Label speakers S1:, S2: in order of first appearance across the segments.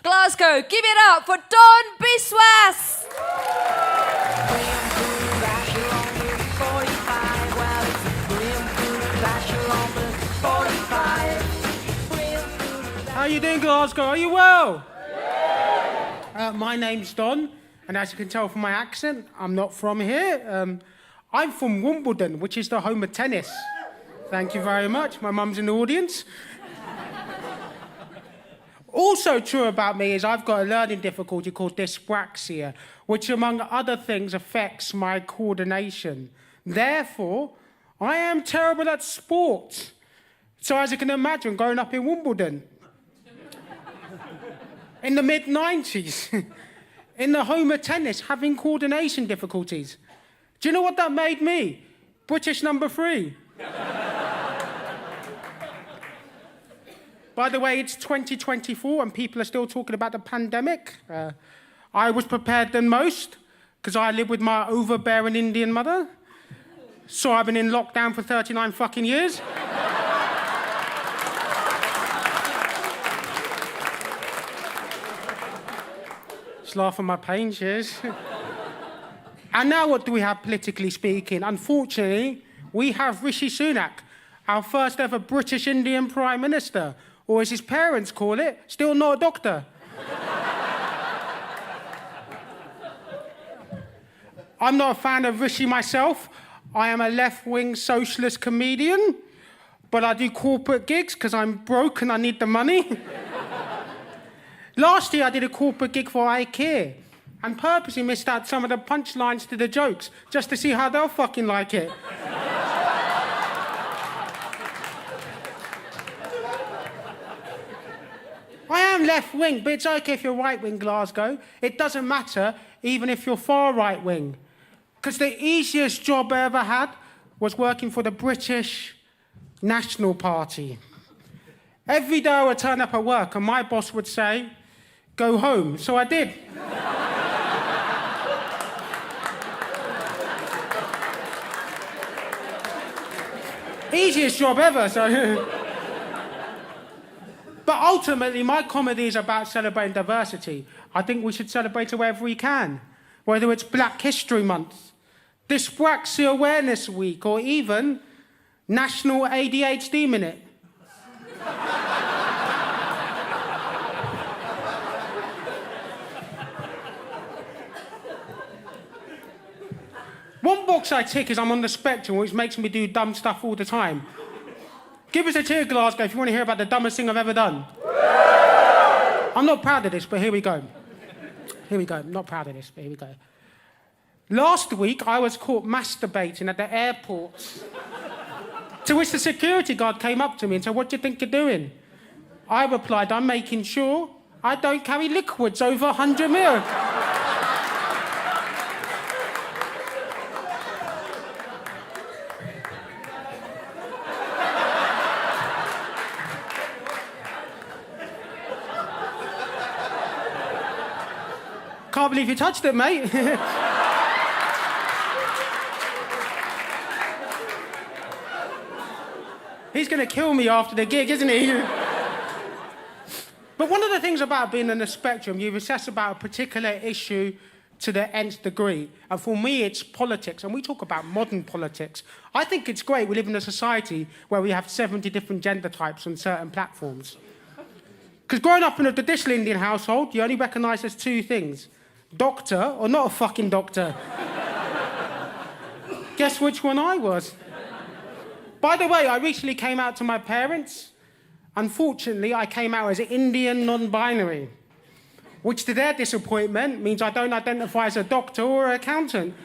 S1: Glasgow, give it up for Don Biswas.
S2: How you doing, Glasgow? Are you well? My name's Don, and as you can tell from my accent, I'm not from here. I'm from Wimbledon, which is the home of tennis. Thank you very much. My mum's in the audience. Also true about me is I've got a learning difficulty called dyspraxia, which, among other things, affects my coordination. Therefore, I am terrible at sport. So as you can imagine, growing up in Wimbledon, in the mid-90s, in the home of tennis, having coordination difficulties. Do you know what that made me? British number 3. By the way, it's 2024 and people are still talking about the pandemic. I was prepared than most because I live with my overbearing Indian mother. So I've been in lockdown for 39 fucking years. Just laugh at my pain, cheers. And now what do we have politically speaking? Unfortunately, we have Rishi Sunak, our first ever British Indian Prime Minister, or as his parents call it, still not a doctor. I'm not a fan of Rishi myself. I am a left-wing socialist comedian, but I do corporate gigs because I'm broke and I need the money. Last year, I did a corporate gig for IKEA and purposely missed out some of the punchlines to the jokes just to see how they'll fucking like it. I am left-wing, but it's okay if you're right-wing, Glasgow. It doesn't matter even if you're far right-wing. Because the easiest job I ever had was working for the British National Party. Every day I would turn up at work and my boss would say, "Go home." So I did. Easiest job ever, so... But ultimately, my comedy is about celebrating diversity. I think we should celebrate it wherever we can, whether it's Black History Month, Dyspraxia Awareness Week, or even National ADHD Minute. One box I tick is I'm on the spectrum, which makes me do dumb stuff all the time. Give us a cheer, Glasgow, if you want to hear about the dumbest thing I've ever done. I'm not proud of this, but here we go. Here we go. I'm not proud of this, but here we go. Last week, I was caught masturbating at the airport. To which the security guard came up to me and said, "What do you think you're doing?" I replied, "I'm making sure I don't carry liquids over 100 ml. Can't believe you touched it, mate. He's going to kill me after the gig, isn't he? But one of the things about being on the spectrum, you assess about a particular issue to the nth degree. And for me, it's politics. And we talk about modern politics. I think it's great we live in a society where we have 70 different gender types on certain platforms. Because growing up in a traditional Indian household, you only recognise there's 2 things. Doctor or not a fucking doctor. Guess which one I was. By the way, I recently came out to my parents. Unfortunately, I came out as Indian non-binary, which to their disappointment means I don't identify as a doctor or an accountant.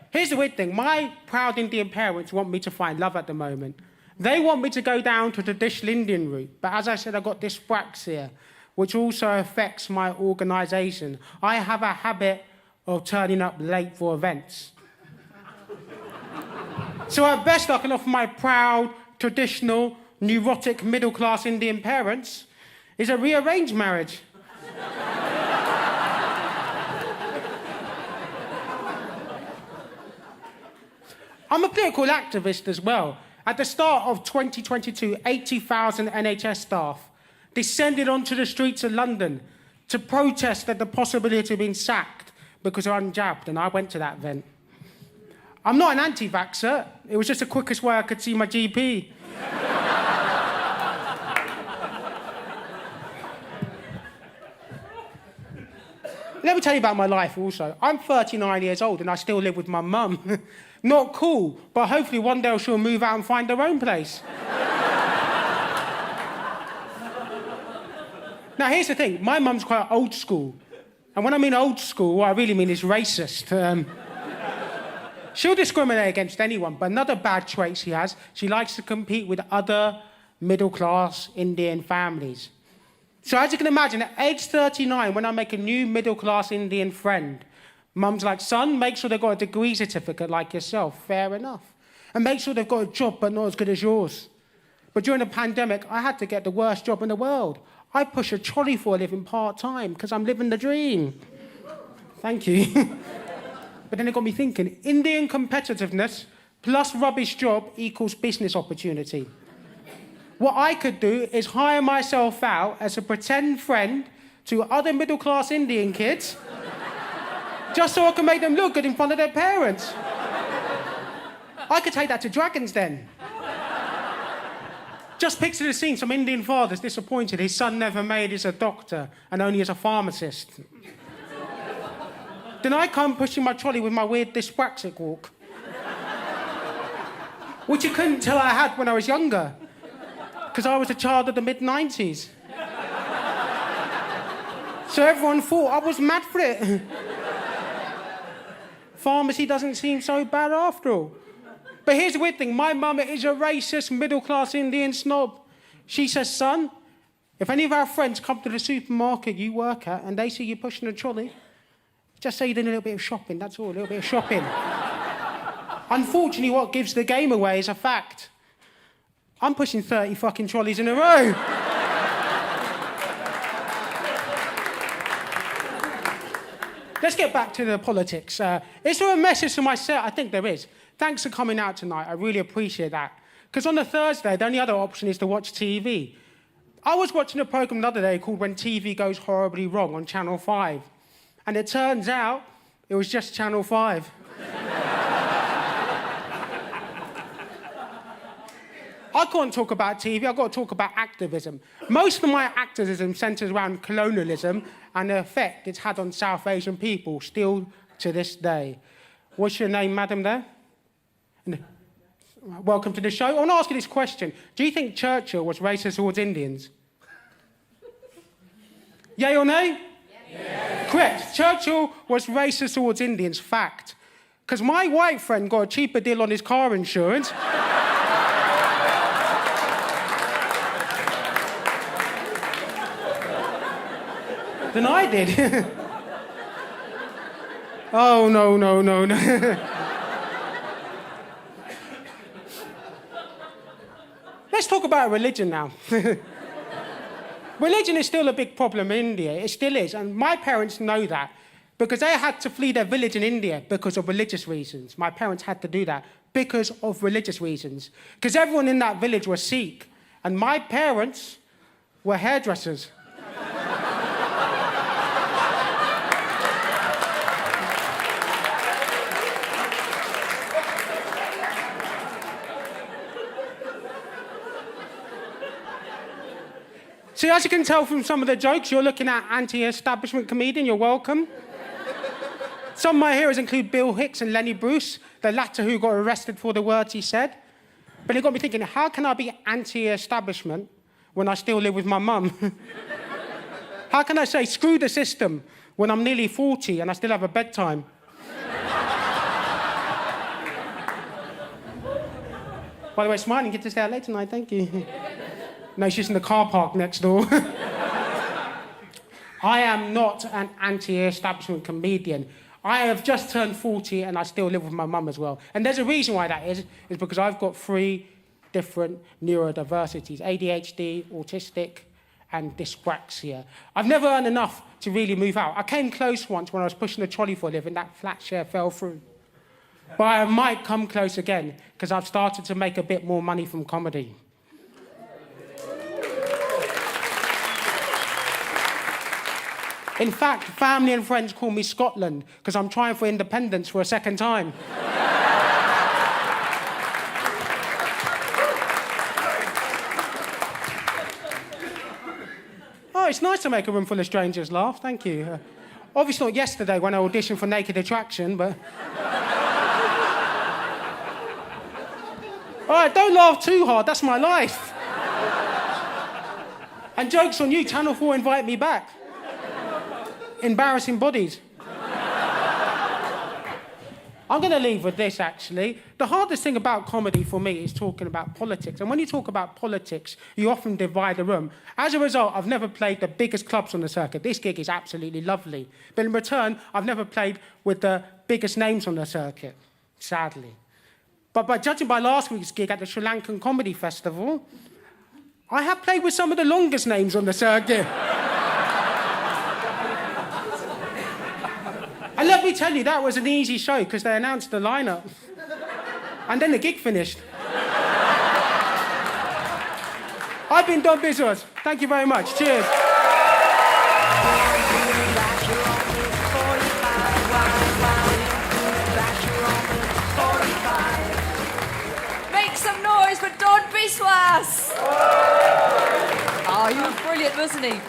S2: Here's the weird thing. My proud Indian parents want me to find love at the moment. They want me to go down to the traditional Indian route, but as I said, I've got dyspraxia, which also affects my organisation. I have a habit of turning up late for events. So at best, I can offer my proud, traditional, neurotic, middle-class Indian parents is a rearranged marriage. I'm a political activist as well. At the start of 2022, 80,000 NHS staff descended onto the streets of London to protest at the possibility of being sacked because they're unjabbed, and I went to that event. I'm not an anti-vaxxer. It was just the quickest way I could see my GP. Let me tell you about my life also. I'm 39 years old and I still live with my mum. Not cool, but hopefully one day she'll move out and find her own place. Now, here's the thing. My mum's quite old school. And when I mean old school, what I really mean is racist. She'll discriminate against anyone, but another bad trait she has, she likes to compete with other middle-class Indian families. So as you can imagine, at age 39, when I make a new middle-class Indian friend, mum's like, son, make sure they've got a degree certificate like yourself. Fair enough. And make sure they've got a job, but not as good as yours. But during the pandemic, I had to get the worst job in the world. I push a trolley for a living part-time because I'm living the dream. Thank you. But then it got me thinking, Indian competitiveness plus rubbish job equals business opportunity. What I could do is hire myself out as a pretend friend to other middle-class Indian kids just so I can make them look good in front of their parents. I could take that to Dragons Den. Just picture the scene, some Indian father's disappointed his son never made as a doctor and only as a pharmacist. Then I come pushing my trolley with my weird dyspraxic walk, which you couldn't tell I had when I was younger, because I was a child of the mid-90s. So everyone thought I was mad for it. Pharmacy doesn't seem so bad after all. But here's the weird thing. My mum is a racist, middle-class Indian snob. She says, son, if any of our friends come to the supermarket you work at and they see you pushing a trolley, just say you're doing a little bit of shopping, that's all, a little bit of shopping. Unfortunately, what gives the game away is a fact. I'm pushing 30 fucking trolleys in a row. Let's get back to the politics. Is there a message to myself? I think there is. Thanks for coming out tonight. I really appreciate that. Because on a Thursday, the only other option is to watch TV. I was watching a programme the other day called When TV Goes Horribly Wrong on Channel 5. And it turns out it was just Channel 5. I can't talk about TV, I've got to talk about activism. Most of my activism centres around colonialism and the effect it's had on South Asian people, still to this day. What's your name, madam, there? Welcome to the show. I want to ask you this question. Do you think Churchill was racist towards Indians? Yay or nay? Yes. Correct. Churchill was racist towards Indians, fact. Because my white friend got a cheaper deal on his car insurance. than I did. Oh, no. Let's talk about religion now. Religion is still a big problem in India. It still is. And my parents know that because they had to flee their village in India because of religious reasons. My parents had to do that because of religious reasons. Because everyone in that village was Sikh. And my parents were hairdressers. See, as you can tell from some of the jokes, you're looking at anti-establishment comedian, you're welcome. Some of my heroes include Bill Hicks and Lenny Bruce, the latter who got arrested for the words he said. But it got me thinking, how can I be anti-establishment when I still live with my mum? How can I say, screw the system, when I'm nearly 40 and I still have a bedtime? By the way, smiling, get to stay out late tonight, thank you. No, she's in the car park next door. I am not an anti-establishment comedian. I have just turned 40 and I still live with my mum as well. And there's a reason why that is because I've got 3 different neurodiversities: ADHD, autistic, and dyspraxia. I've never earned enough to really move out. I came close once when I was pushing a trolley for a living, that flat share fell through. But I might come close again, because I've started to make a bit more money from comedy. In fact, family and friends call me Scotland, because I'm trying for independence for a second time. Oh, it's nice to make a room full of strangers laugh, thank you. Obviously not yesterday when I auditioned for Naked Attraction, but... All right, don't laugh too hard, that's my life. And joke's on you, Channel 4 invite me back. Embarrassing bodies. I'm going to leave with this, actually. The hardest thing about comedy for me is talking about politics. And when you talk about politics, you often divide the room. As a result, I've never played the biggest clubs on the circuit. This gig is absolutely lovely. But in return, I've never played with the biggest names on the circuit, sadly. But by judging by last week's gig at the Sri Lankan Comedy Festival, I have played with some of the longest names on the circuit. And let me tell you, that was an easy show because they announced the lineup. And then the gig finished. I've been Don Biswas. Thank you very much. Cheers.
S1: Make some noise for Don Biswas. Oh, he was brilliant, wasn't he?